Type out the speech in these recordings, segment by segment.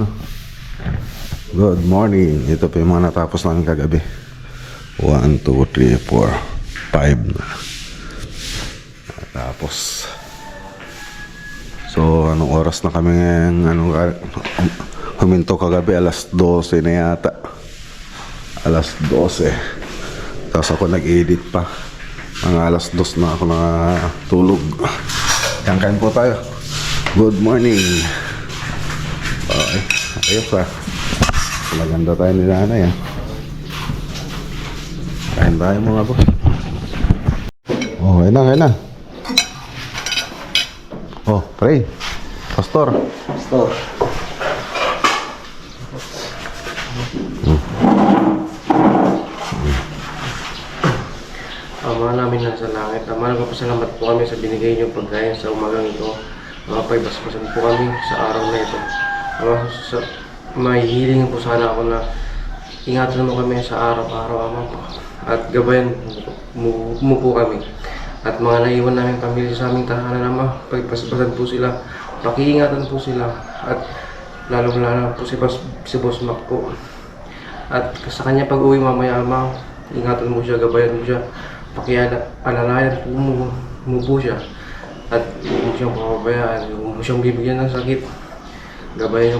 ano. Good morning. Ito pa yung mga natapos namin kagabi. 1, 2, 3, 4, 5 na. Tapos. So, anong oras na kami ngayon? Huminto kagabi, alas 12 na yata. Alas 12. Tapos ako nag-edit pa. Mga alas 2 na ako natulog. Kain po tayo. Good morning. Okay. Ayos ha. Maganda tayo ni nanay ha. Kain tayo mga boss. Oh, kain na. Oh, pray. Pastor. Ama namin nasa langit, Ama, nagpapasalamat po kami sa binigay niyong pagkain sa umagang ito. Mga paibasbasan po kami sa araw na ito. Ama, may hiling po sana ako na ingatan mo kami sa araw-araw, Ama po. At gabayan mo po kami. At mga naiwan namin pamilya sa aming tahanan, Ama, paibasbasan po sila. Pakiingatan po sila. At lalong-lalo po si Boss Mac po. At sa kanya pag-uwi mamaya, Ama, ingatan mo siya, gabayan mo siya. Pakialalayan mo po siya. At huwag mo siyang papabayaan, huwag mo siyang bibigyan ng sakit. Gabayan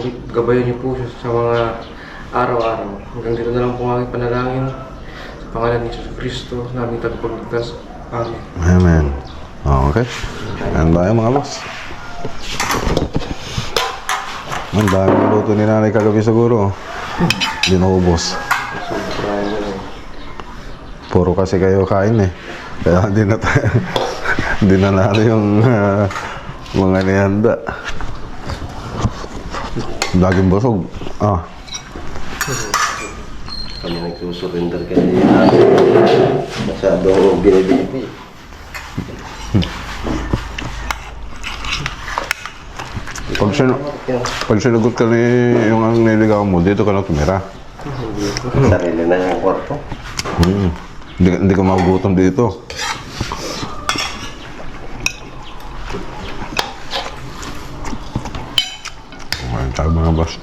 niyo po siya sa mga araw-araw. Hanggang dito na lang po ang aking panalangin. Sa pangalan ni Jesus Cristo, naming tagapagligtas. Amen. Amen. Okay. Kain tayo mga boss. Ang dami luto ni nanay kagabi siguro. Hindi naubos. Puro kasi kayo kain eh. Kaya hindi na tayo, hindi na natin yung mga nihanda. Laging busog. Kami nagsusurrender kasi masyadong binibibi. Pag sinagot ka ni yung ang niligaw mo, dito ka lang tumira. Sarili na yung kwarto. Hindi ka magugutom dito. Kumain tayo mga boss.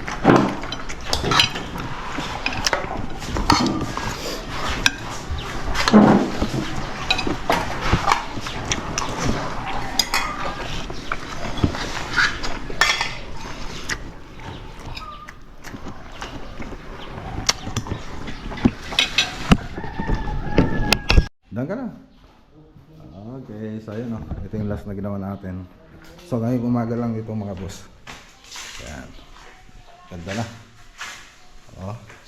Daan ka na. Okay, so ayun o. Ito yung last na ginawa natin. So ngayong umaga lang ito mga boss. Yan. Ganda na.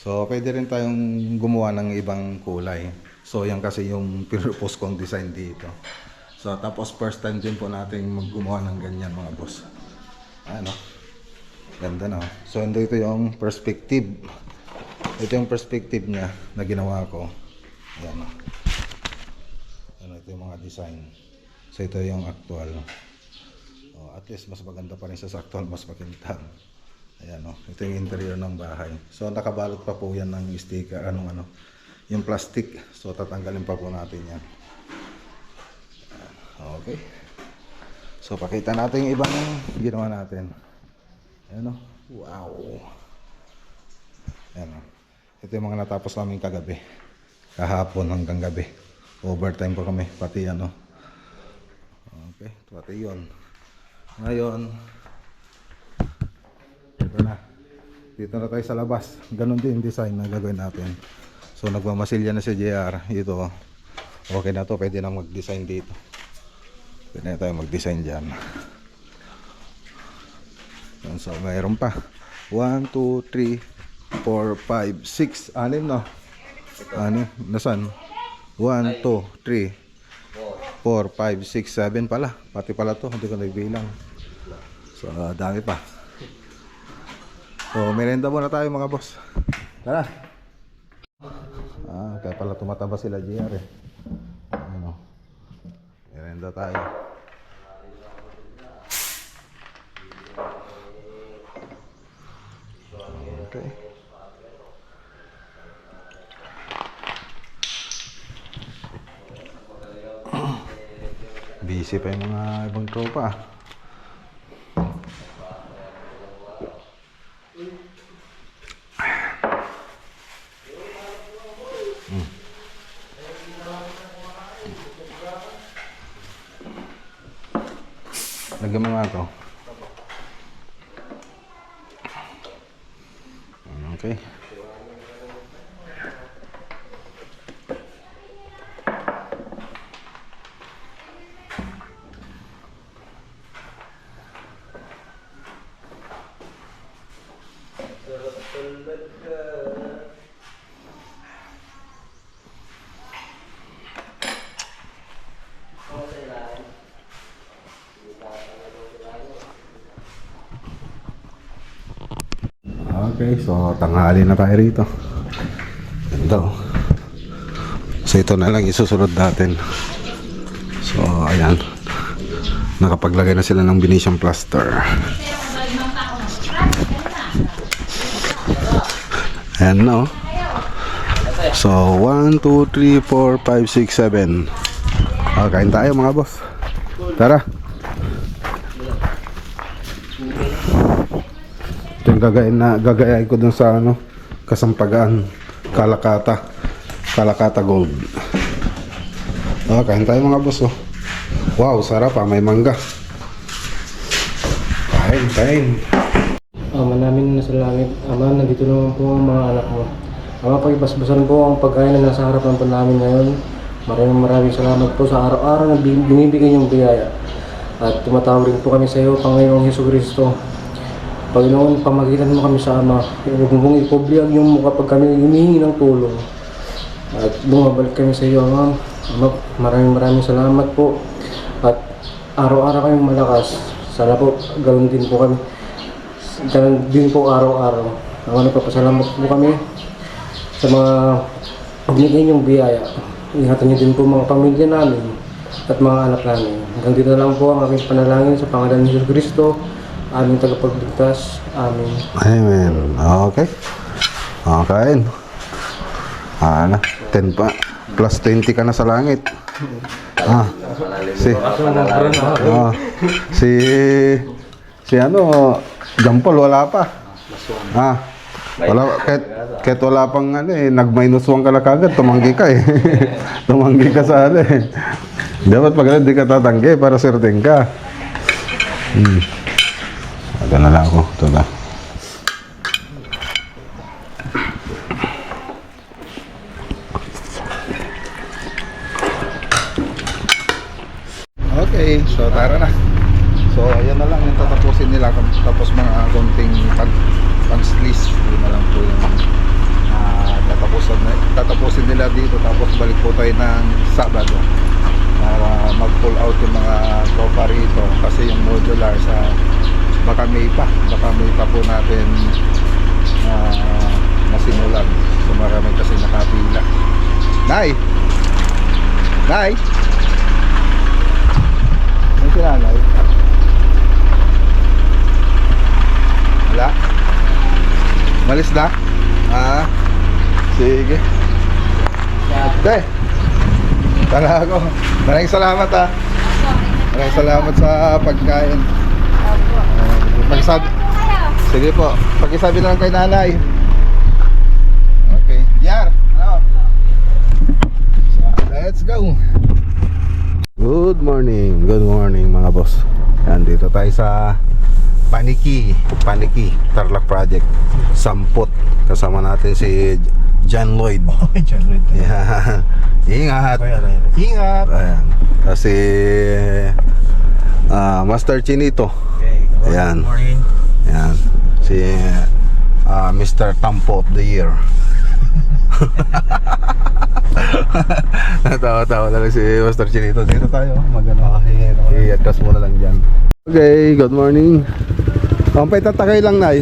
So pwede rin tayong gumawa ng ibang kulay. So yan kasi yung pinropose kong design dito. So tapos first time din po natin gumawa ng ganyan mga boss. Ano? Ganda na. So ito yung perspective. Ito yung perspective niya na ginawa ko. Ayan o. Ito yung mga design. So ito yung actual. At least mas maganda pa rin sa actual, mas makintab. Ayan o. Ito yung interior ng bahay. So nakabalot pa po yan ng sticker, yung plastic. So tatanggalin pa po natin yan. Okay. So pakita natin yung ibang ginawa natin. Ayan o. Wow. Ayan o. Ito yung mga natapos namin kagabi. Kahapon hanggang gabi. Overtime pa kami, pati okay, pati yun. Ngayon dito na tayo sa labas. Ganon din design na gagawin natin. So nagmamasilya na si JR. Ito okay na to, pwede na mag-design dito. Pwede na tayo mag-design dyan. So mayroon pa 1, 2, 3, 4, 5, 6, 6 no? 6, nasan? 1, 2, 3, 4, 5, 6, 7 pala. Pati pala to, hindi ko nagbilang. So, dami pa. So, merenda muna tayo mga boss. Tara. Kaya pala tumataba sila JR eh. Merenda tayo. Okay. Busy pa yung mga ibang tropa. nga to. Okay. Okay, so tanghali na tayo rito. Ganda oh. So ito na lang isusunod natin. So ayan. Nakapaglagay na sila ng Venetian plaster. Ayan no. So 1, 2, 3, 4, 5, 6, 7. Kain tayo mga boss. Tara. Ito yung gagayain ko dun sa ano, Kasampagan, Kalakata Gold. Kain tayo mga boss oh. Wow, sarap may mangga. Kain. Ama namin na sa langit, Ama, nandito naman po ang mga anak mo. Ama, pagbasbasan po ang pagkain na nasa harapan po namin ngayon. Maraming salamat po sa araw-araw na binibigay niyong biyaya. At tumatawag rin po kami sa iyo, Panginoong Hesukristo. Panginoon, pamagitan mo kami sa Ama. Huwag mong ikobliag yung mukha pag kami humihingi ng tulong. At bumabalik kami sa iyo, Ama. Ama, maraming salamat po. At araw-araw kayong malakas. Sana po, ganoon din po kami. Ganoon din po araw-araw. Ama, nagpapasalamat po kami sa mga binigay niyong biyaya. Ingatan niyo din po mga pamilya namin at mga anak namin. Hanggang dito na lang po ang aming panalangin sa pangalan ni Jesucristo, aming tagapagligtas. Amen. Amen. Okay. Kain. 10 pa. Plus 20 ka na sa langit. Si ano, Jampol wala pa. Wala, kahit wala pang nag-1 ka na kagad, tumanggi ka eh. Tumanggi ka sa Dapat pag hindi ka tatanggi para certain ka. Aga na lang ako. Ito na. Okay, so tara na. So ayan na lang yung tatapusin nila. Tapos mga konting pang-slice. Yun na lang po yung tatapusin nila dito. Tapos balik po tayo ng Sabado para mag-pull out yung mga tropa rito. Kasi yung modular sa baka may pa po natin masimulan. So marami kasi nakapila. Nay! Ano sila, Nay? Wala? Malis na? Sige. Okay. Tara ako. Maraming salamat Maraming salamat sa pagkain. Pakisabi. Sige po. Pakisabi lang kay nanay. Okay. Yar. Ano? So, let's go. Good morning mga boss. Yan, dito tayo sa Paniki Tarlac Project Sampot. Kasama natin si John Lloyd. John Lloyd. Yeah. Ingat. Ayan. Kasi Master Chinito. Ayan. Good morning. Ayan. Si Mr. Tampo of the Year. Tawa-tawa na lang si Master Chinito. Dito tayo. Magano. I-adjust mo na lang dyan. Okay, good morning. Pampay tatakay lang, Nay.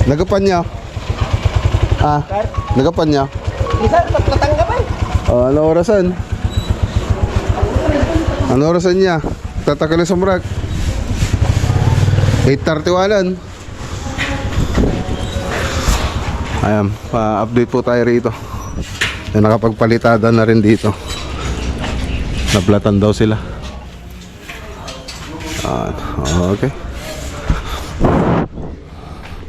Nagapan niya. Nagapan niya. Isa, maglatang ka ba? Ano orasan? Ano orasan niya? Tatakay na sa Murag. 8:31. Ayan, update po tayo rito. Nakapagpalitada na rin dito. Naplatan daw sila. Okay.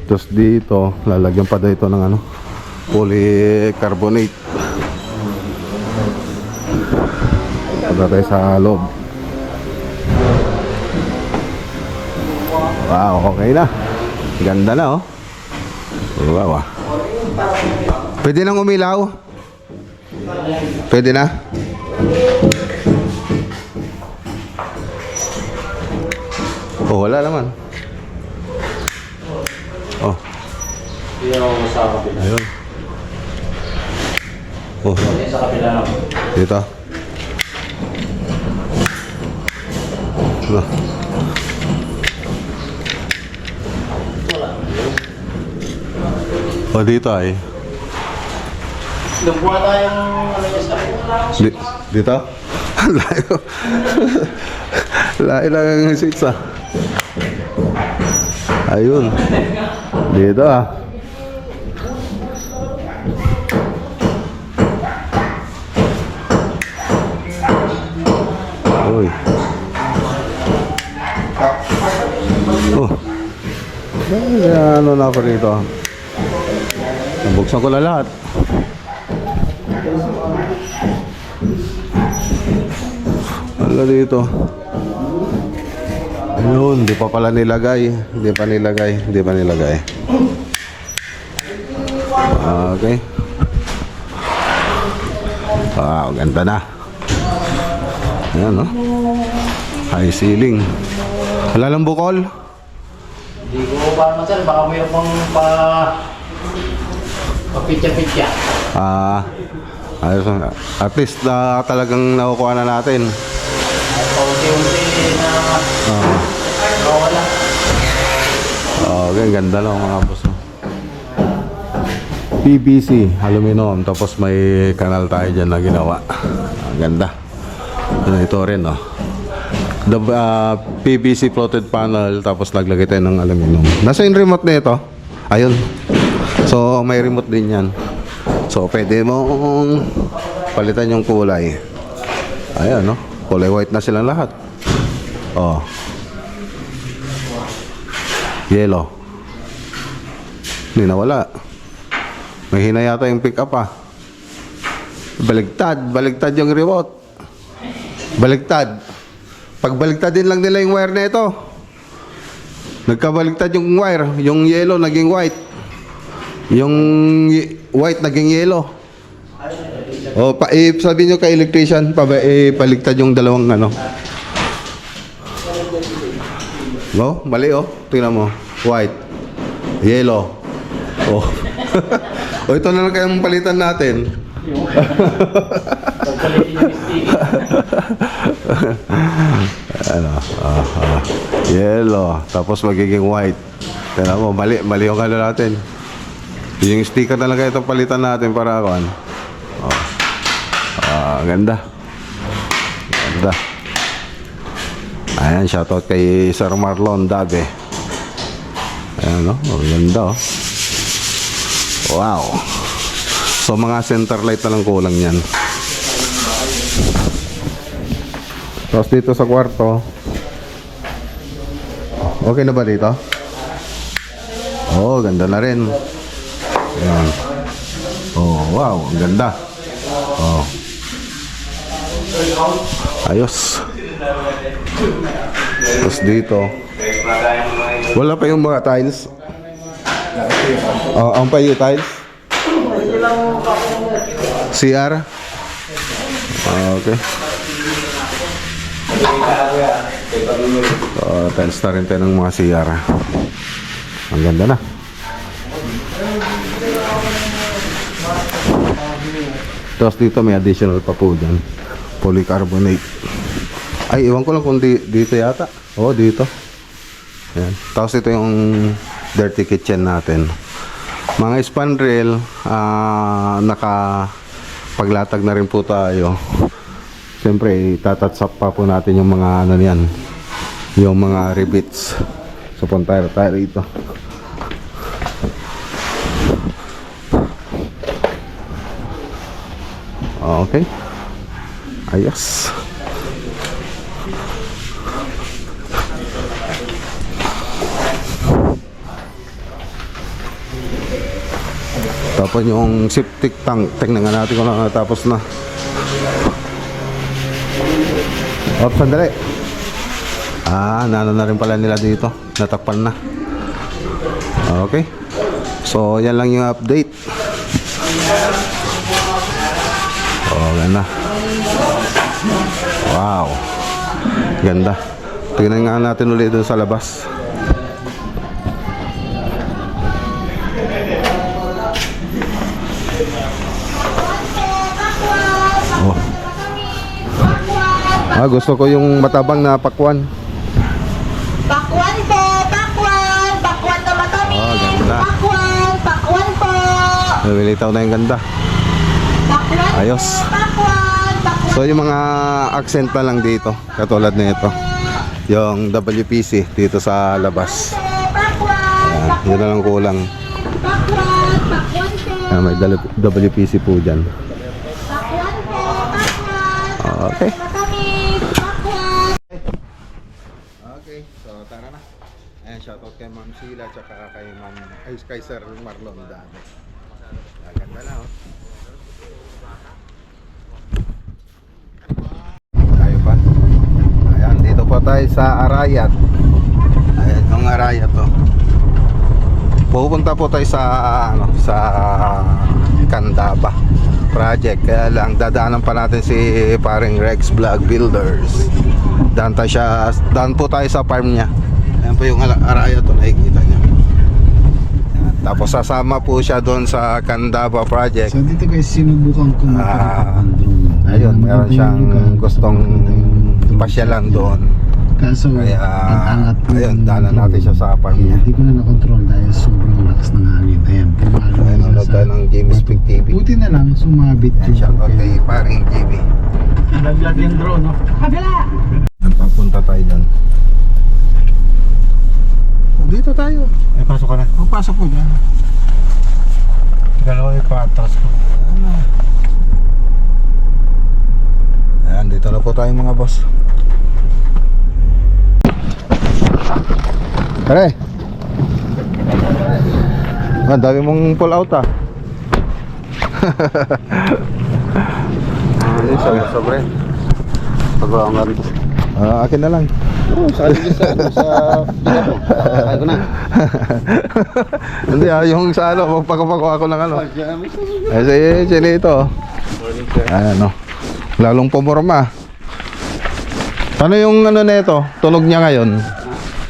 Tapos dito, lalagyan pa daw ito ng polycarbonate. Punta tayo sa loob. Wow, okay na. Ganda na, oh. Wow, ah. Pwede nang umilaw? Pwede na? Oh, wala naman. Oh. Ayun. Oh. Dito. Ano? Oh, dito ay. Lumbuha tayong ano niya sa Dito? Layo. Layo lang ang switch, ah. Ayun. Dito, ah. Uy. Oh. Ano na ako rito? Buksan ko na lahat. Ano dito? Ayun, di pa pala nilagay. Di pa nilagay. Okay. Wow, ganda na. Ayan, no? High ceiling. Wala lang bukol? Hindi ko pa sir, baka mayroon pang papitya-pitya. Ayos, at least talagang nakukuha na natin. Paunti-unti na nawala. Okay, ganda lang mga boss. PVC, aluminum, tapos may kanal tayo dyan na ginawa. Ganda. Ito rin, no? The PVC floated panel, tapos naglagay tayo ng aluminum. Nasa yung remote na ito? Ayun. So, may remote din yan. So, pwede mong palitan yung kulay. Ayan, no? Kulay white na silang lahat. Oh. Yellow. Hindi nawala. May hina yata yung pick up, ah. Baligtad yung remote. Baligtad. Pag baligtad din lang nila yung wire na ito. Nagkabaligtad yung wire. Yung yellow naging white. Yung white naging yellow. O, sabi nyo kay electrician, paligtad yung dalawang ano. No? Mali, oh. Tingnan mo. White. Yellow. Oh. O, ito na lang kayang palitan natin. Ano? Yellow. Tapos magiging white. Tingnan mo, mali yung ano natin. Yung sticker na lang kayo itong palitan natin para ako. Oh. Ganda. Ganda. Ayan, shoutout kay Sir Marlon Dabe. Ayan, no? Ganda, oh. Wow. So, mga center light na lang kulang yan. Tapos dito sa kwarto. Okay na ba dito? Oh, ganda na rin. Ayan. Oh, wow. Ang ganda. Oh. Ayos. Tapos dito. Wala pa yung mga tiles. Oh, ang pa yung tiles. CR. Okay. Tiles na rin tayo ng mga CR. Ang ganda na. Tapos dito may additional pa po dyan. Polycarbonate. Ay, iwan ko lang kung dito yata. Oo, dito. Ayan. Tapos ito yung dirty kitchen natin. Mga spandrel, nakapaglatag na rin po tayo. Siyempre, tatatsap pa po natin yung mga ano yan. Yung mga rivets. So, punta tayo rito. Okay. Ayos. Tapos yung septic tank, tingnan nga natin kung natapos na. Sandali. Nano na rin pala nila dito. Natakpan na. Okay. So, yan lang yung update. Ganda. Wow. Ganda. Tingnan nga natin ulit dun sa labas. Gusto ko yung matabang na pakwan. Pakwan po, pakwan. Pakwan na matamis. Ganda. Pakwan, pakwan po. Nalilitaw na yung ganda. Pakwan Ayos. po, pakwan. Pakwan So yung mga accent na lang dito, katulad nito, yung WPC dito sa labas. po, pakwan. Yun na lang kulang. Pakwan, pakwan po. May WPC po dyan. Pakwan po, pakwan. Okay. Matamis, pakwan. Okay, so tara na. Ayan, shoutout kay Ma'am Sheila tsaka kay Sir Marlon Dami. Ganda na, oh. Tayo pa. Ayan, dito po tayo sa Arayat. Ayan, yung Arayat, oh. Pupunta po tayo sa sa Candaba project. Kaya lang dadaanan pa natin si paring Rex Vlog Builders. Daan po tayo sa farm niya. Ayan po yung Arayat, oh, nakikita niyo. Ayan, tapos sasama po siya doon sa Candaba project. So dito guys, sinubukan ko Ah, ng drone. Ayun, meron siyang gustong pasyalan doon. Kaso, Kaya, ang angat po ayun, ng daanan drone. natin siya sa farm niya. Hindi ko na nakontrol dahil sobrang lakas ng hangin. Ayan, pumalo Ayun, na nanonood sa tayo ng James Speak TV. Buti na lang, sumabit Ayan, shoutout kay paring JB. Nalaglag yung drone, no? Papunta tayo dyan. Dito tayo. Ay, pasok ka na. Pasok ko dyan. Dalawa yung patras ko. Ayan, dito na po tayo mga boss. Tara. Ang dami mong pull out, ah. Sobre. Pag-aangan. Akin na lang. Sa Kaya ko na. Hindi, yung sa ano, magpakapakuha ko ng ano. Ay, si Chinito. Ayan, no. Lalong pumorma. Paano yung ano nito? Tunog niya ngayon?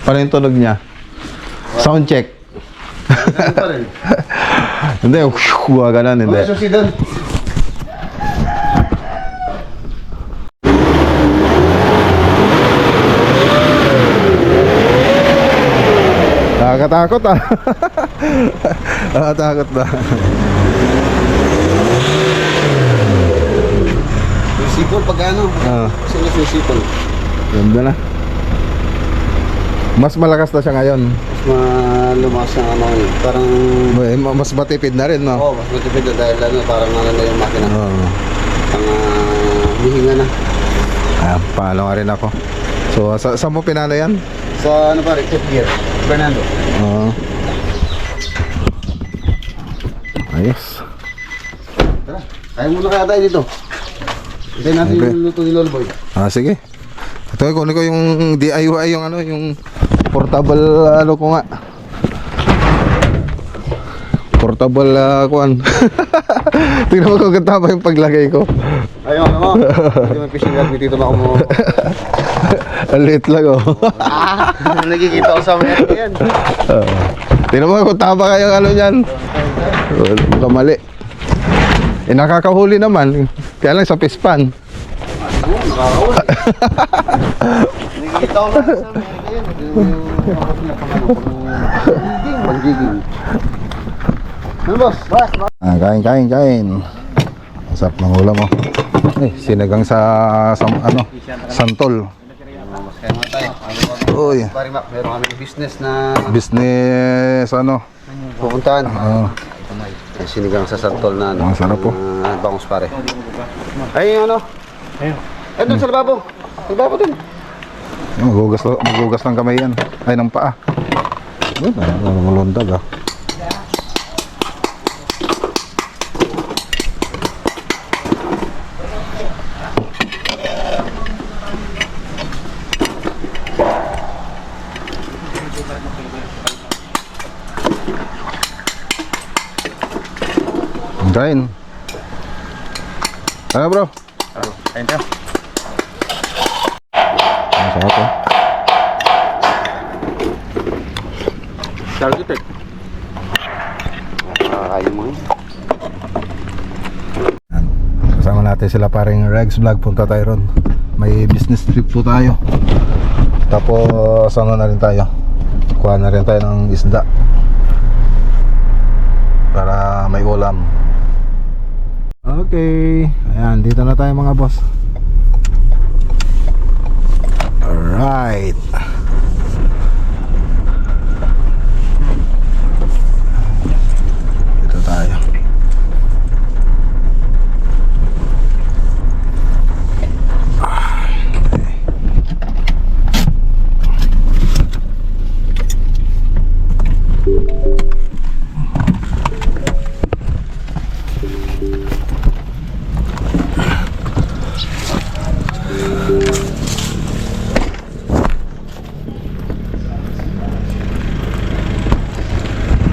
Paano yung tunog niya? Sound check. Hindi, huwag ganun, hindi. Nakakatakot, ah. Nakakatakot na. Sipol pag ano? Sino sipol? Ganda na. Mas malakas na siya ngayon. Mas malumas ang ano yun. Parang... Mas matipid na rin, no? Oo, mas matipid na dahil ano, parang ano na yung makina. Oo. Pang hihinga na. Paano nga rin ako. So, saan mo pinalo yan? Sa ano pare, fifth gear. Fernando. Oo. Ayos. Tara, kaya muna kaya tayo dito. Hintayin natin Okay. yung luto ni Lolo Boy. Sige. Ito, kunin ko yung DIY, yung ano, yung portable, ano ko nga. Portable, kuan. Tingnan mo kung tama yung paglagay ko. Ayun, ano mo? Hindi may fishing rod, may tito na ako mo. Ang liit lang, oh. Nagkikita ko sa mga yan. Tingnan mo kung tama kayong ano niyan. Mukhang mali. Nakakahuli naman. Kaya lang sa pispan. Nakakawal. Nagkikita ko na sa Amerika yan. Panggiging. Ano boss? Boss, boss. Kain. Ang sarap ng ulam mo. Sinigang sa ano, santol. Kaya nga tayo. Uy, Pare Mac, meron kami business na business ano. pupuntahan. Sinigang sa santol na ano. Ang sarap po. Bangus pare. Ay, ano? Ayun. Eh, doon sa lababo. Sa lababo doon. Magugas ng kamay yan. Ay, ng paa. Malundag, ah. Kain. Ano bro? Kain tayo. Masarap eh. Sarap ito eh. Ayaw mo yun. Kasama natin sila paring Regs Vlog. Punta tayo ron. May business trip po tayo. Tapos ano na rin tayo, kuha na rin tayo ng isda para may ulam. Okay, ayan, dito na tayo mga boss. Alright. Dito tayo.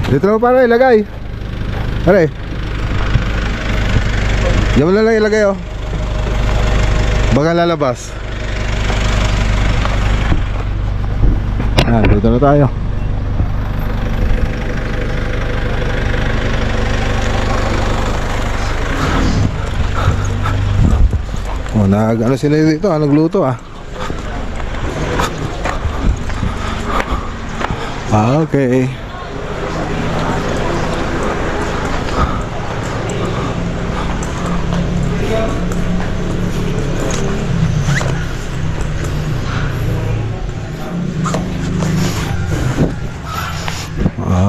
Dito mo pare, ilagay. Pare. Diyan mo na lang ilagay oh. Baka lalabas. Dito na tayo. Oh, ano sila dito, nagluto ah. Okay.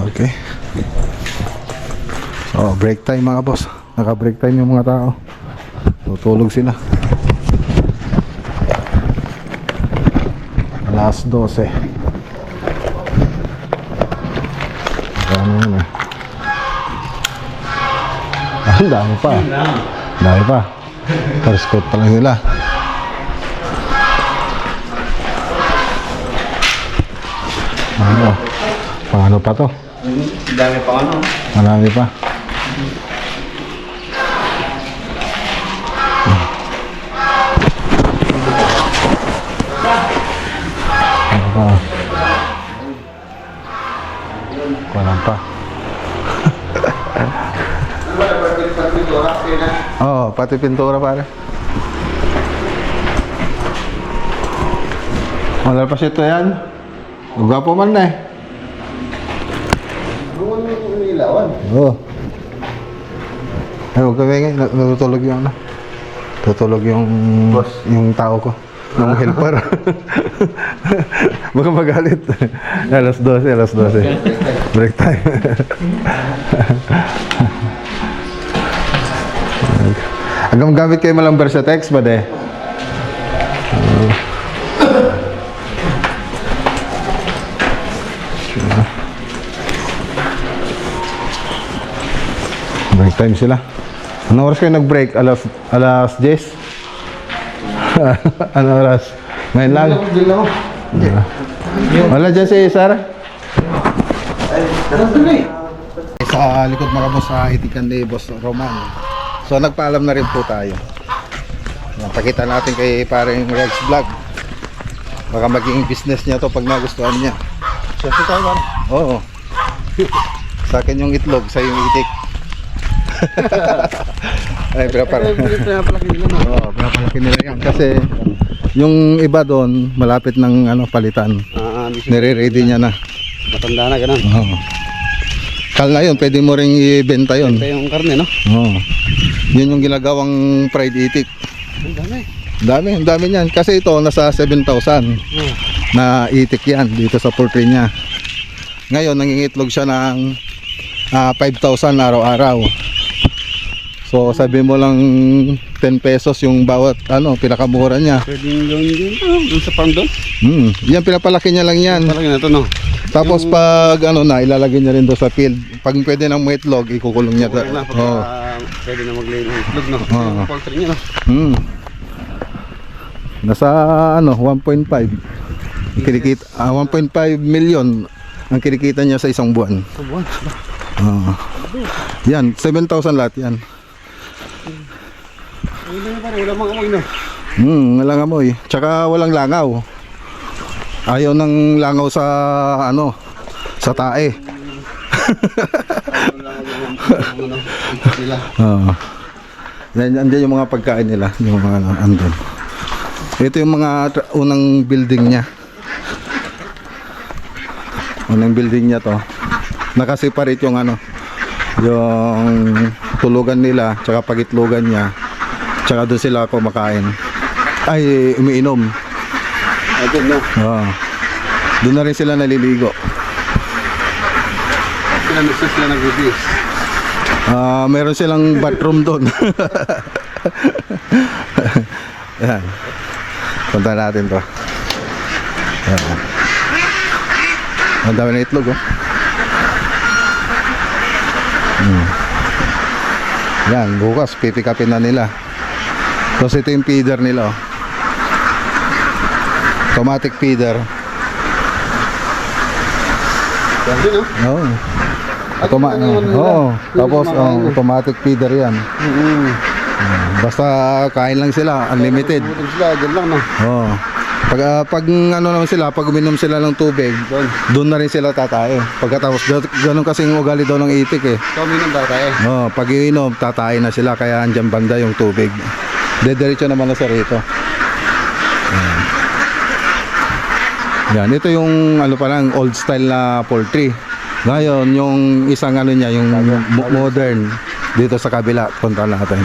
Okay. So, break time mga boss. Naka-break time yung mga tao. Tutulog sila. Alas 12. Dami na. Dami pa. Dami pa. First coat pa lang nila. Paano pa to? Dami pa ano? Marami pa. Ano pa? Walang pa. Oo, pati pintura pare. Wala pa siya ito yan. Gwapo man na eh. Oo. Ay, huwag kami ngayon. Natutulog yung ano. Tutulog yung boss, yung tao ko. Yung helper. Baka magalit. Alas 12. Break time. Agam gamit kayo malang sa text ba de? Break time sila. Anong oras kayo nag-break? Alas 10? Anong oras? Ngayon lang? Wala dyan si Sarah? Sa likod mga boss sa itikan ni Boss Roman. So nagpaalam na rin po tayo. Pakita natin kay paring Regs Vlog. Baka maging business niya to pag nagustuhan niya. Siyempre tayo ba? Oo. Sa akin yung itlog, sa yung itik. Ay, Pinapalaki nila no? Oo, pinapalaki nila yan. Kasi yung iba doon, malapit ng palitan. Nire-ready niya na. Matanda na ganun. Oo. Kal na yun, pwede mo ring ibenta yun. Ito yung karne no? Oo. Yun yung ginagawang fried itik. Ang dami. Dami niyan. Kasi ito, nasa 7,000 na itik yan dito sa poultry niya. Ngayon, nangingitlog siya ng 5,000 araw-araw. So sabi mo lang 10 pesos yung bawat pinakamura niya. Pwedeng gawin dun sa farm doon? Yan pinapalaki niya lang yan. Palagi na to no? Tapos pag ilalagay niya rin doon sa field. Pag pwede ng may itlog, ikukulong niya. Okay na, pwede na mag-lay ng itlog no? Yung poultry niya no? Nasa 1.5 kinikita, 1.5 million ang kinikita niya sa isang buwan. Buwan. Oo. Yan, 7,000 lahat yan. Ayun na pare, wala mga amoy no. Walang amoy. Tsaka walang langaw. Ayaw ng langaw sa ano, sa tae. Sila. Oo. Andyan yung mga pagkain nila, yung mga andun. Ito yung mga unang building niya. Unang building niya to. Nakaseparate yung ano, yung tulugan nila, tsaka pagitlugan niya. Tsaka doon sila kumakain. Ay, umiinom. Ito no. Oo. Doon na rin sila naliligo. Sila nagbibis. Meron silang bathroom doon. Yan. Punta natin to. Yan. Ang dami na itlog, oh. Yan, bukas pipikapin na nila. Tapos ito yung feeder nila, oh. Automatic feeder. Kasi no. Oo. Tapos automatic feeder yan. Basta kain lang sila, unlimited. Buti sila, dyan lang no. Oo. Pag ano naman sila, pag uminom sila ng tubig, doon na rin sila tatae. Pagkatapos ganun kasing ugali daw ng itik eh. Kami nang tatay. Pag iinom, tatae na sila, kaya andyan banda yung tubig. Dediretso naman na sa rito. Yan, ito yung ano pa lang, old style na poultry. Ngayon, yung isang ano niya, yung modern dito sa kabila, punta natin.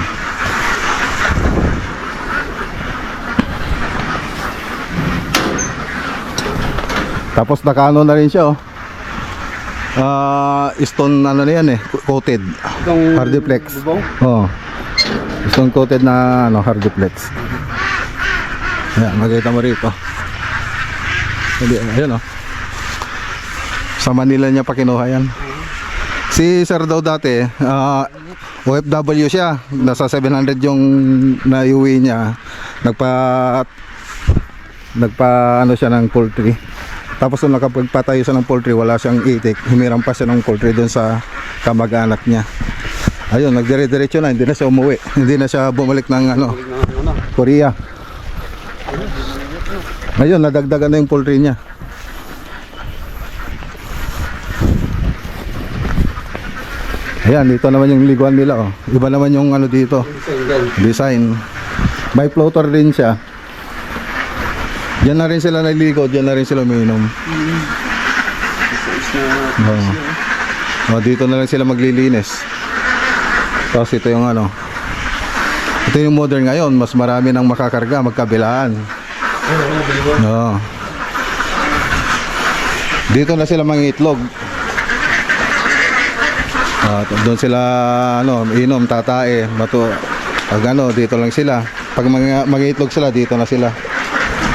Tapos nakano na rin siya, oh. Stone ano na yan eh, coated. Itong Hardiplex. bubong? Oh. Stone coated na ano, hardiplex. Ayan, makita mo rito. Ayan, oh. Sa Manila niya pa kinuha yan. Si Sir daw dati, OFW siya. Nasa 700 yung naiuwi niya. Nagpa ano siya ng poultry. Tapos nung nakapagpatayo siya ng poultry, wala siyang itik. Humiram pa siya ng poultry doon sa kamag-anak niya. Ayun, nagdire-diretso na, hindi na siya umuwi. Hindi na siya bumalik ng ano, Korea. Ayun, nadagdagan na yung poultry niya. Ayan, dito naman yung liguan nila, oh. Iba naman yung ano dito, design. By floater din siya. Diyan na rin sila naliligo, diyan na rin sila umiinom. Dito na lang sila maglilinis. Tapos ito yung ano, ito yung modern ngayon, mas marami nang makakarga, magkabilaan. Dito na sila mangitlog. Doon sila ano, inom, tatae, pag ano, dito lang sila. Pag mangitlog sila, dito na sila.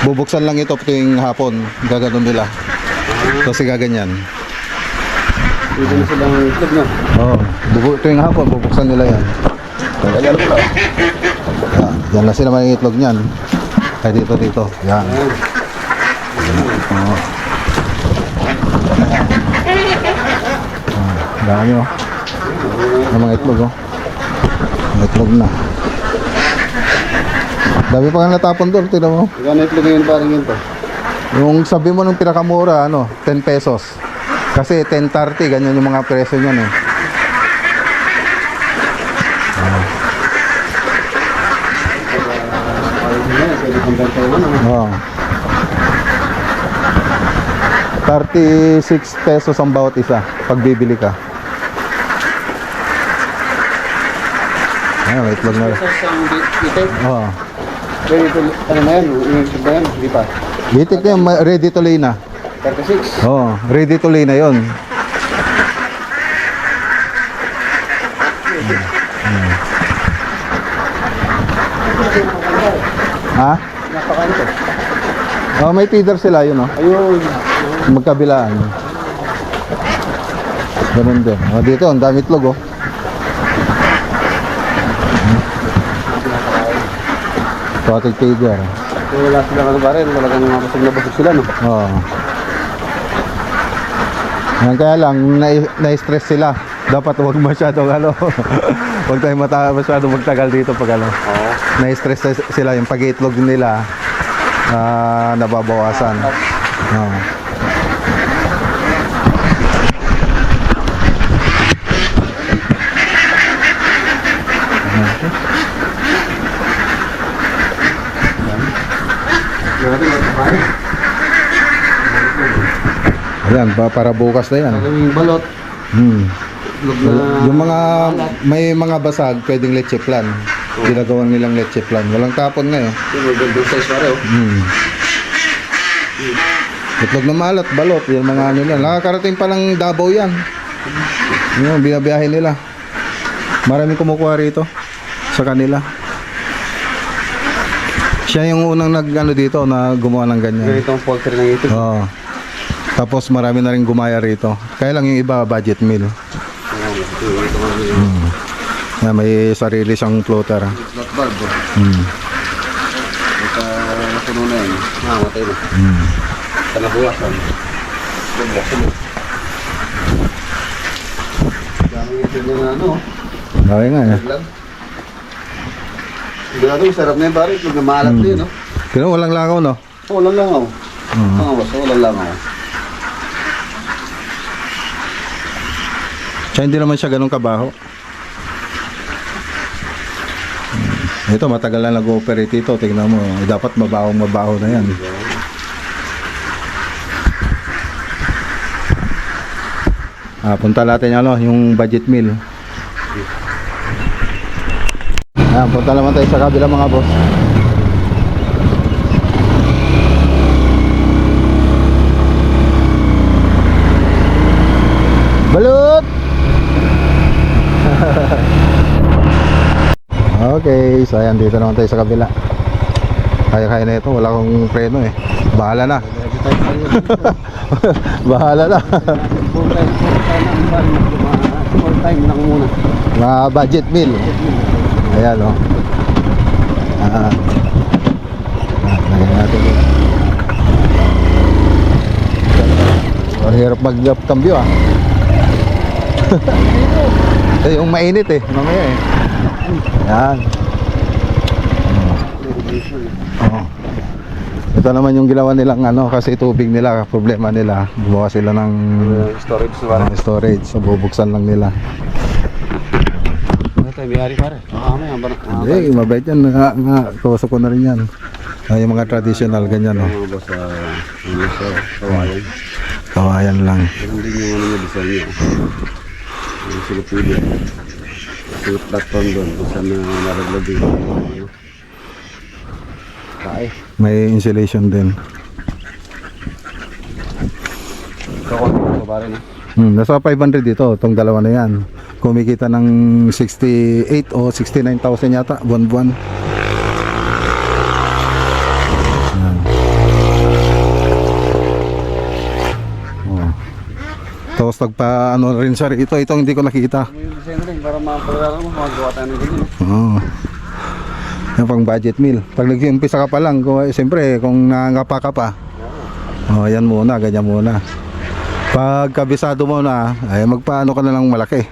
Bubuksan lang ito tuwing hapon, gaganon nila. Kasi gaganyan. Dito na silang itlog no. Tuwing hapon, bubuksan nila yan. Yan na sila mangitlog niyan. Ay dito. Yan. Dami, oh. Ang mga itlog, oh. Mga itlog na. Dami pa nga natapon doon, tignan mo. Gano'n itlog ngayon parang yun to? Yung sabi mo nung pinakamura, ano, 10 pesos. Kasi 10.30, ganyan yung mga presyo niyan eh. Oh. 36 pesos ang bawat isa pag bibili ka. Ay, wait lang na. Oh. Ready to, ano na yan? Inisip ba yan? Hindi pa. Bitik na yun, ready to lay na. 36. Oh, ready to lay na yun. Ha? Napakaano to? Oh, may feeder sila yun, oh. Ayun. Magkabilaan. Ganun din. Oh, dito, ang dami itlog, oh. Total feeder. Kung wala silang ano ba rin, talagang busog na busog sila no? Oh. Yan, kaya lang, na-stress sila. Dapat huwag masyadong ano, huwag tayo masyadong magtagal dito pag ano. Oo. Na-stress sila, yung pag-itlog nila, nababawasan. Oo. Ayan, para bukas na yan. Gagawing balot. Itlog na... Yung mga, may mga basag, pwedeng leche plan. Ginagawa nilang leche plan. Walang tapon ngayon. Yung magandang size pare oh. Itlog na malat, balot, yung mga ano yan. Nakakarating pa ng Davao yan. Yung binabiyahe nila. Maraming kumukuha rito sa kanila. Siya yung unang nag-ano dito na gumawa ng ganyan. Ganito ang poultry ng ito. Oo. Tapos marami na rin gumaya rito. Kaya lang yung iba budget meal. Yeah, may sarili siyang floater. Slot valve oh. Ito napuno na yun. Matay na. Kanabukasan. Dami ito na ano. Dami nga eh. Sigurado sarap na yun pare. Itlog na maalat na yun no. Pero walang langaw no? Walang langaw. Basta walang langaw. Siya hindi naman siya ganun kabaho. Ito matagal na nag-ooperate ito. Tingnan mo. Dapat mabaho na yan. Punta natin yung budget meal. Punta naman tayo sa kabila mga boss. Balut! Okay, so ayan, dito naman tayo sa kabila. Kaya na ito, wala akong preno eh. Bahala na. Bahala na. Full time lang muna. Mga budget meal. Ayan o. Lagyan natin ito. Ang hirap mag-cambio ah. Yung mainit eh, mamaya eh. Yan. Ito naman yung ginawa nilang ano, kasi tubig nila, problema nila. Gumawa sila ng Storage na pare. storage, so bubuksan lang nila. Ano tayo bihari pare? May ambar. Hindi, mabait yan. Kausap ko na rin yan. Yung mga traditional, ganyan o. Mga boss sa kawayan. Kawayan lang. Hindi nyo ano yung design nyo. Yung silupili. Silup platform doon. Kung saan naraglag yung kae. May insulation din. Kakonti ko pare na. Nasa 500 dito, itong dalawa na yan. Kumikita ng 68 o 69,000 yata, buwan-buwan. Tapos nagpa ano rin siya rito, itong hindi ko nakita. Yung design rin para mapagalaran mo, magawa tayo ng ganyan. Oo. Yan pang budget meal. Pag nag-umpisa ka pa lang, siyempre kung nangangapa ka pa, yan muna, ganyan muna. Pag kabisado mo na, ay magpaano ka na lang malaki.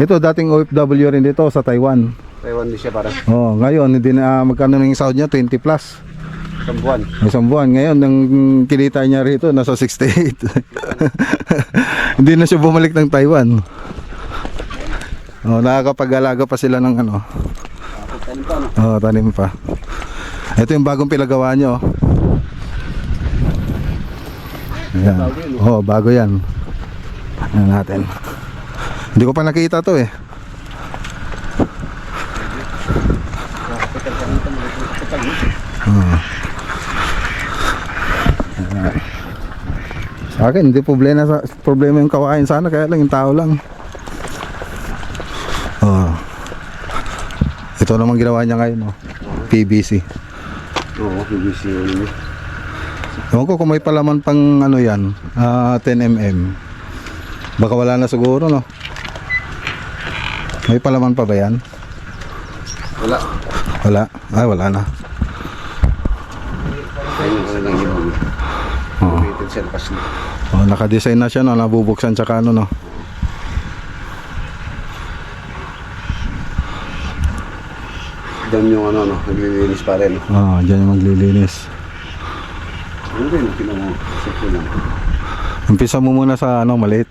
Ito dating OFW rin dito sa Taiwan. Taiwan din siya pare. Ngayon hindi na magkano ng sahod niya, 20 plus. Isang buwan. Isang buwan. Ngayon, ang kinita niya rito, nasa 68. Hindi na siya bumalik ng Taiwan. Nakakapag-alaga pa sila ng ano. Tanim pa no? Tanim pa. Ito yung bagong pinagawa niyo. Ayan. Bago yan. Ayan natin. Hindi ko pa nakita to eh. Sa akin, hindi problema yung kawain sana, kaya lang yung tao lang. Ito naman ginawa niya ngayon, PVC. Oo, PVC yun. Ewan ko kung may palaman pang ano yan, 10mm. Baka wala na siguro, no? May palaman pa ba yan? Wala. Wala? Ay, wala na. Ayun, wala lang yun. surface na. Oh, naka-design na siya, no? Nabubuksan tsaka ano, no? Doon yung ano, no, naglilinis pa rin. Ah, dyan yung maglilinis. Ano rin, pinag-set lang. Umpisa mo muna sa ano, maliit.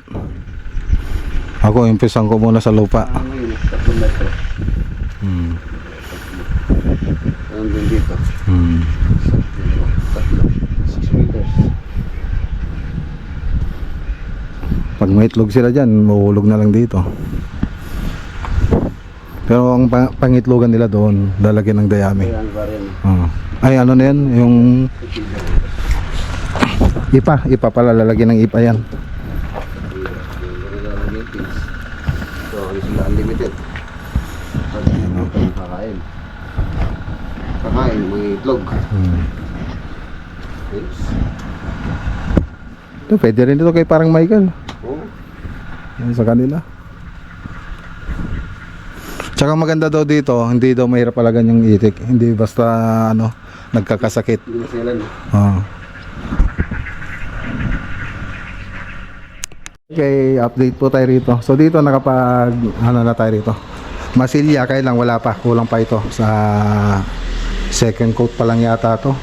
Ako, umpisan ko muna sa lupa. Ano yun, 3 metro. Hmm. Ano din dito? Hmm. 6 meters. Pag may itlog sila dyan, mahuhulog na lang dito. Pero ang pangitlogan nila doon, lalagyan ng dayami. Ayan pa rin. Ay, ano na yan? Yung ipa pala, lalagyan ng ipa yan. So, ano sila unlimited? Pag kakain. Kakain, mga itlog. Yes. Ito, pwede rin ito kay parang Michael. Oh. Yan sa kanila. Tsaka maganda daw dito, hindi daw mahirap palagan yung itik. Hindi basta ano, nagkakasakit. Hindi maselan. Okay, update po tayo rito. So dito nakapag ano na tayo rito. Masilya, kaya lang wala pa, kulang pa ito sa second coat pa lang yata to.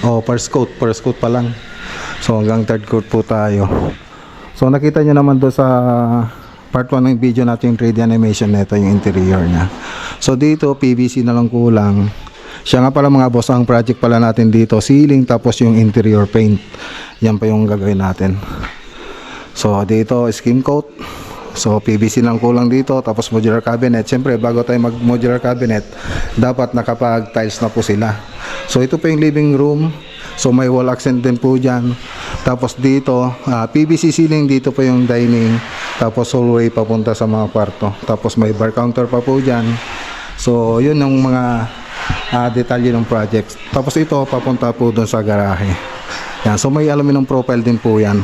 O first coat pa lang. So hanggang third coat po tayo. So nakita nyo naman do sa part 1 ng video natin yung 3D animation nito, yung interior niya. So dito PVC na lang kulang. Siya nga pala mga boss, ang project pala natin dito ceiling tapos yung interior paint. Yan pa yung gagawin natin. So dito skim coat. So PVC lang kulang dito, tapos modular cabinet. Siyempre bago tayo mag modular cabinet, dapat nakapag tiles na po sila. So ito po yung living room. So may wall accent din po dyan. Tapos dito PVC ceiling, dito po yung dining. Tapos hallway papunta sa mga kwarto. Tapos may bar counter pa po dyan. So yun yung mga detalye ng project. Tapos ito papunta po doon sa garahe. Yan. So may aluminum profile din po yan.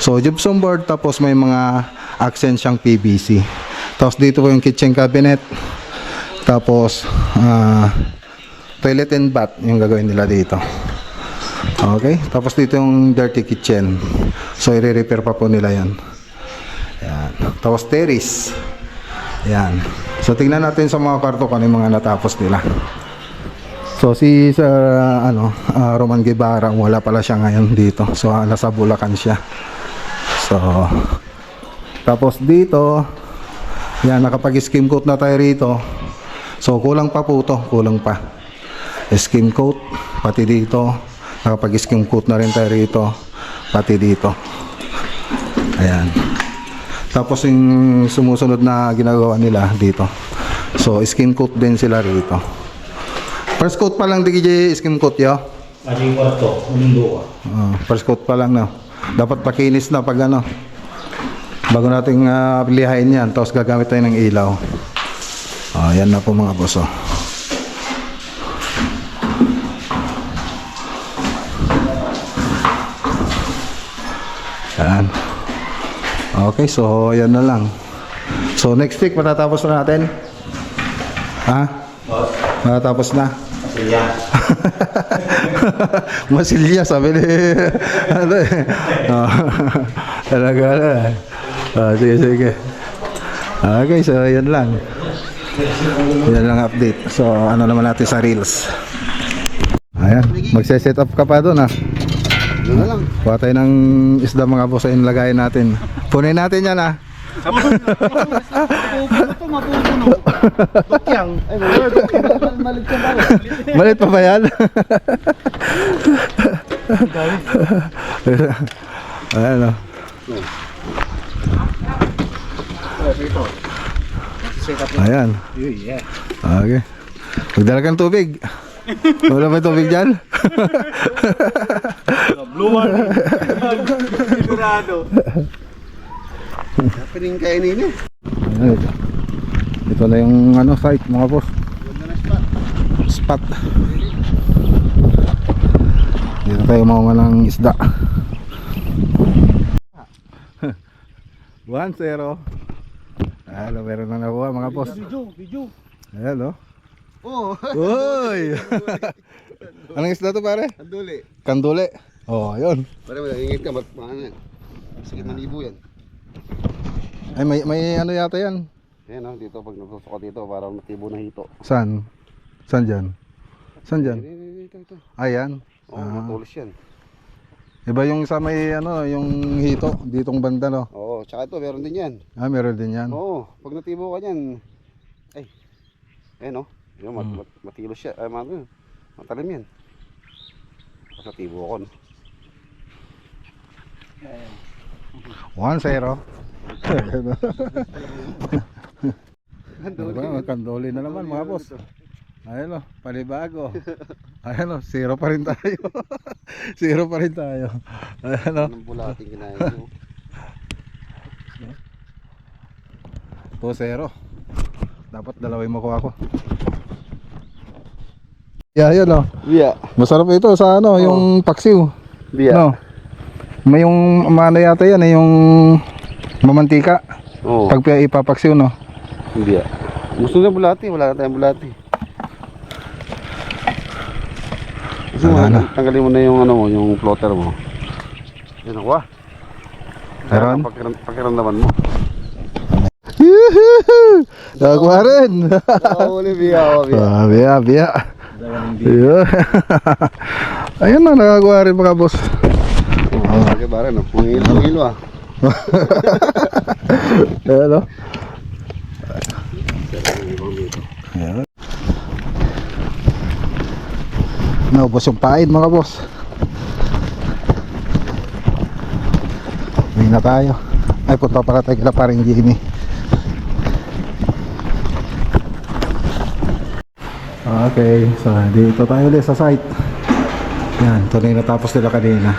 So gypsum board, tapos may mga accent siyang PVC. Tapos dito po yung kitchen cabinet. Tapos toilet and bath yung gagawin nila dito. Okay, tapos dito yung dirty kitchen. So i-repair pa po nila yan. Yan. Tapos terrace. Yan. So tingnan natin sa mga kwarto kung ano yung mga natapos nila. So si Roman Guevara, wala pala siya ngayon dito. So nasa Bulacan siya. So tapos dito, yan, nakapag-skim coat na tayo rito. So kulang pa po to, kulang pa. Skim coat pati dito. Nakapag-skim coat na rin tayo rito, pati dito. Ayan. Tapos yung sumusunod na ginagawa nila dito. So skim coat din sila rito. First coat pa lang DJ skim coat yo. Ating kwarto, umundo First coat pa lang, no. Dapat pakinis na pag ano. Bago nating lihain yan, tapos gagamit tayo ng ilaw. Yan na po mga boss. Yan. Okay, so yan na lang. So next week matatapos na natin. Ha? Matatapos na. Masilya sabi ni ano eh. Talaga na. Sige. Okay, so yan lang. Yan lang update. So ano naman natin sa reels. Ayan, magse-set up ka pa doon ha. Ano na lang. Kuha tayo ng isda mga boss, ayun lagayin natin. Punin natin yan ha. Malit pa ba yan? Ayan o. Ayan. Okay. Magdala kang tubig. Wala ba tubig dyan? Blue warning. Sigurado. Pining kainin eh. Ayan, ito na yung ano site mga boss. Spot. Dito tayo maunga ng isda. 1-0. Ayan, meron na nakuha mga boss. Video. Ayan o. Oh. Uy! Anong isda to pare? Anduli. Kandule. Oh, ayun. Pare, mag-ingit ka, paano yan? Sige, manibo yan. Ay, may ano yata yan. Ayan o, dito, pag nagsusok ka dito, para matibo na hito. Saan? Saan dyan? Saan dyan? Ito. Ayan. Oo, matulos yan. Iba yung sa may ano, yung hito, ditong banda no. Oo, tsaka ito, meron din yan. Ah, meron din yan. Oo, pag natibo ka yan, ay, ayan o, yun, matilos siya, ay matalim yan. Pag natibo ako, no? 1-0. Kandoli na naman mga boss. Ayun o, panibago. Ayun o, 0 pa rin tayo. 0 pa rin tayo. Ayun o. Anong bulating kinain mo? 2-0. Dapat dalawin mo ko ako. Yeah, yun o. Biya. Masarap ito sa ano, yung paksiw. Biya. No. May yung ano yata yan, yung mamantika. Oo. Pag ipapaksiw no. Biya. Gusto na bulati, wala na tayong bulati. Gusto mo, tanggalin mo na yung ano mo, yung plotter mo. Yan ako ah. Meron? Pakiramdaman mo. Yuhu! Nakakuha rin. Uli biya, biya. Biya, biya. Yeah. Ayun na, nakakuha rin mga boss. Okay, pare, no? Mangilo ah. Ayan o. Ayan. Naubos yung pain mga boss. Uwi na tayo. Ay, punta pala tayo kila paring Jimmy. Okay, so dito tayo ulit sa site. Yan, ito na yung natapos nila kanina.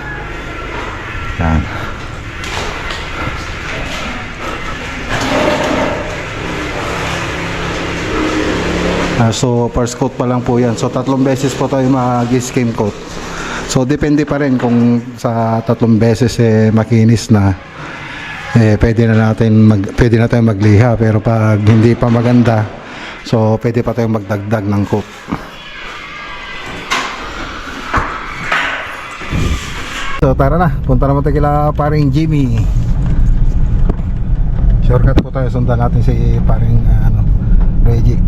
Yan. So first coat pa lang po yan. So 3 beses po tayo mag-skim coat. So depende pa rin kung sa 3 beses makinis na, pwede na tayong magliha. Pero pag hindi pa maganda, so pwede pa tayong magdagdag ng coat. So tara na, punta naman tayo kila paring Jimmy. Shortcut po tayo, sundan natin si paring Reggie.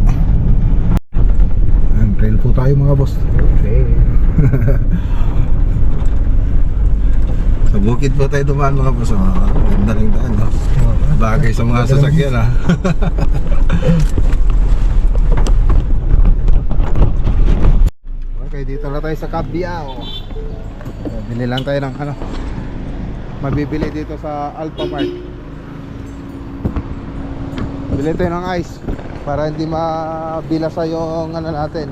Trail po tayo mga boss. Trail. Sa bukid po tayo dumaan mga boss. Ganda ng daan, no? Bagay sa mga sasakyan ha. Okay, dito na tayo sa Cabiao. Bili lang tayo ng mabibili dito sa Alphamart. Bili tayo ng ice para hindi mabilasa yung natin,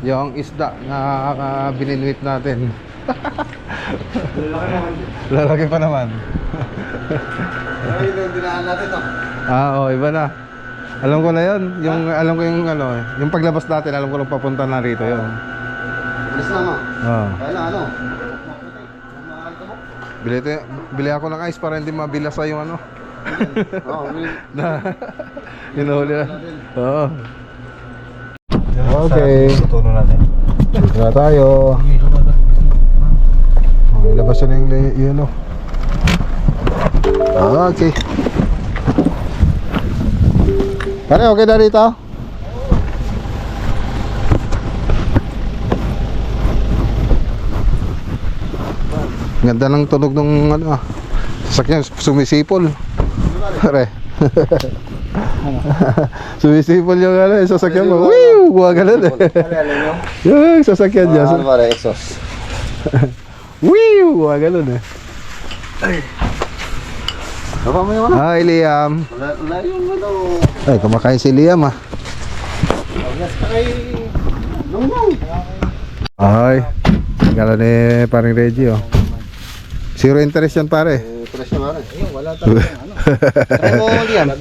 yung isda na bininwit natin. Lalaki pa naman. Ay, yung dinaan natin to. Iba na. Alam ko na yun. Alam ko yung yung paglabas natin, alam ko lang papunta na rito yun. Bilis lang ah. Kaya na ano? Bili ako ng ice para hindi mabilasa yung Oo, hinuhuli na. Oo. Okay. Tutunan natin. Dito na tayo. Ilabas na yung okay. Pare, okay na rito? Ganda ng tunog ng sasakyan, sumisipol. Pare. Sumisipol yung sasakyan mo. Woo! Buwa ganun yung sasakyan niya. Ano ba exhaust? Woo! Buwa ganun Baba mo yung ano? Hi Liam. Wala yung ano. Ay, kumakain si Liam Ay, nung. Ay, gala ni paring Reggie Zero interest yan pare. Press na rin. Ayun, wala talaga Try mo diyan.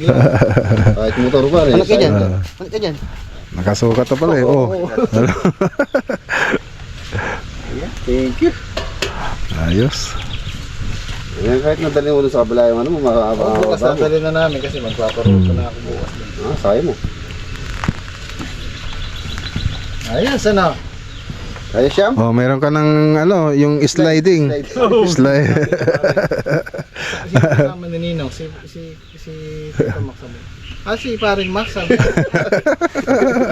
Kahit motor pa rin. Ano ka dyan? Ano ka dyan? Nakasukat na pala Thank you. Ayos. Kahit nadali mo doon sa kabila yung ano mo, makakababa. Bukas nadali na namin kasi magpaparuto na ako bukas. Sayang mo. Ayan, sana. Kaya siya? Oh, meron ka ng ano, yung sliding. Slide. Si kasama ni Ninong, si Tito Max sabi. Si paring Max sabi.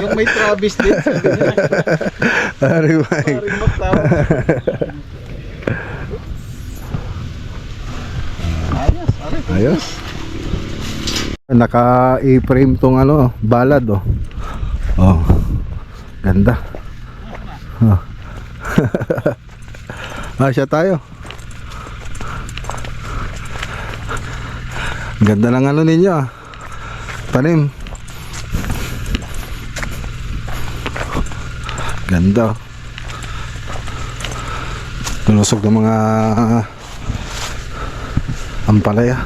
Yung may Travis din sabi niya. Ari, Paring Max tawag. ayos. Naka-i-frame tong ano, balad oh. Oh. Ganda. Oh. Siya tayo. Ganda ng ano ninyo ah. Tanim. Ganda. Tulusog ng mga ampalaya.